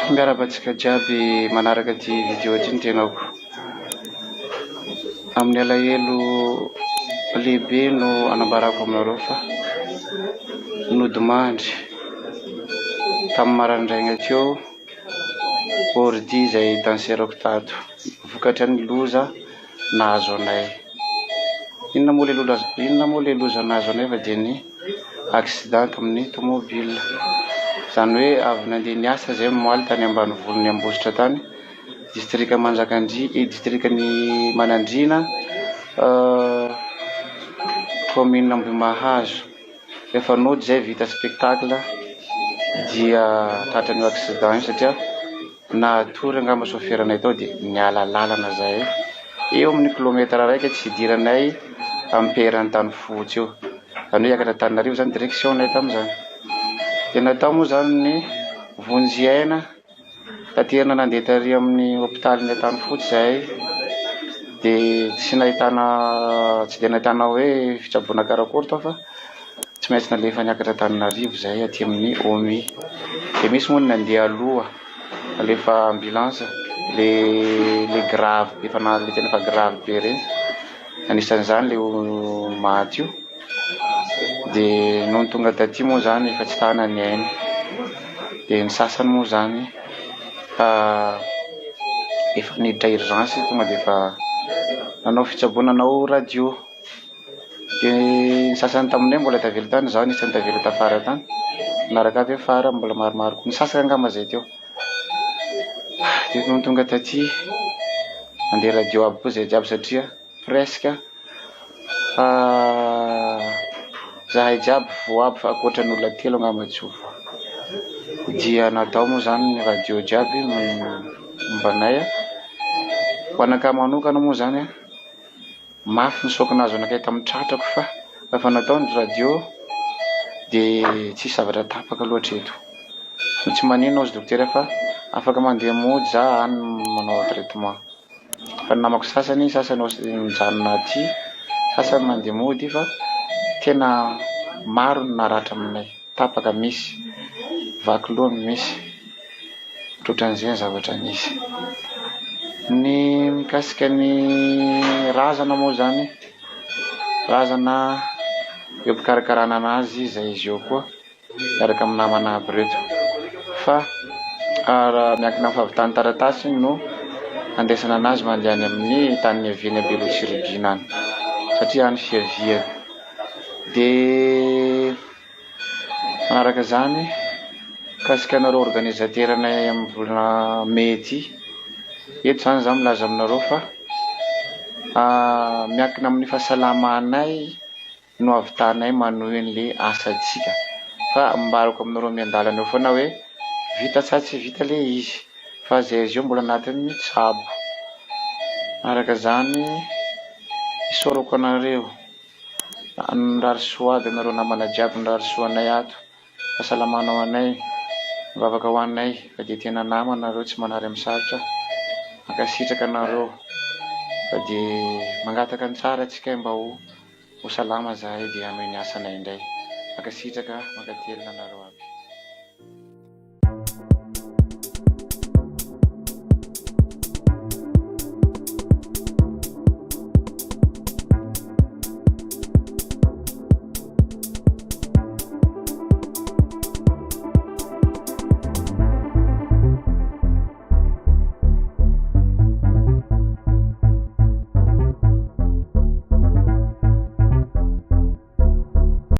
Miarabantsika jiaby manaraka ty vidéo ty ny tenako. Amin'ny alahelo lehibe no anambarako aminareo fa nodimandry tamin'ny maraindraigna teo ordi izay danserako tato vokatra ny loza nahazo anay. Inona moa le loza nahazo anay fa dia ny accident amin'ny tomobile. Zany hoe avy nandeha niasa zay moaly tany ambanivolo Ambositra tany, distrika Manjakandria, distrikan'ny Manandrina, commune Ambimahazo. Rehefa nody zay vita spectacle dia tratran'io accident io satria nahatory angamba soferanay tao dia niala lalana zay. Eo amin'ny kilometra raika tsy idiranay amperany tany fotsy eo. Zany hoe hiakatra Antananarivo zany direction nay tamin'izany. Dia natao moa zany ny vonjy-aina taterina nandeha tary amin'ny hôpitalin'ny Antanifotsy zahay, dia tsy dia nahitana hoe fitsaboana karakory tao fa tsy maintsy nalefa niakatra Antananarivo zahay aty amin'ny OMI. Dia misy moa ny nandeha aloha nalefa ambulance le grave efa le tena fa grave be reny, anisan'izany le maty io. Dia noho ny tonga taty moa zany efa tsy tana ny ainy. Dia ny sasany moa zany efa niditra urgence tonga dia efa nanao fitsaboana, nanao radio. Dia ny sasany taminay mbola tavela tany, zaho nisy tavela tafara tany, naraka avy afara mbola maromaro ny sasany angamba zay teo. Dia noho ny tonga taty andeha radio aby koa zay jiaby satria presque zahay jiaby vo aby fa ankoatran'ny olona 3 angamba tsy ho voa. Dia natao moa zany ny radio jiaby mombanay. Ho anakay manokana moa zany mafy ny saoka nahazo anakay tamin'ny tratrako fa rehefa natao ny radio dia tsisy zavatra tapaka loatra eto. Tsy manino azy dokotera fa afaka mandeha mody za any manao traitement. Fa ny namako sasany mijanona aty, sasany mandeha mody fa tena maro ny naratra aminay, tapaka misy, vaky lohany misy, ohatran'izay ny zavatra nisy. Ny mikasika ny razana moa zany, razana eo mpikarakarana anazy izay izy eo koa miaraka amin'ny namana aby reto. Fa raha miankina amin'ny fahavitany taratasy no andesana anazy mandeha any amin'ny tany niaviany Belotsiribiana any satria any fiaviany. Dia manaraka zany mikasika anareo organisateranay amin'ny volana mai ity, eto zany zaho milaza aminareo fa miankina amin'ny fahasalamanay no avitanay manohy an'le asantsika. Fa ambarako aminareo miandalana eo foana hoe vita sa tsy vita le izy, fa zay izy eo mbola anatin'ny tsabo. Araka zany isoroko anareo nirary soady anareo namana jiaby nirary soanay ato, fahasalamanao anay, mivavaka ho anay fa dia tena nama anareo, tsy manary amin'ny sarotra, mankasitraka anareo fa dia mangataka ny tsara antsika mba ho salama zahay dia hanohy ny asanay indray. Mankasitraka, mankatelina anareo aby.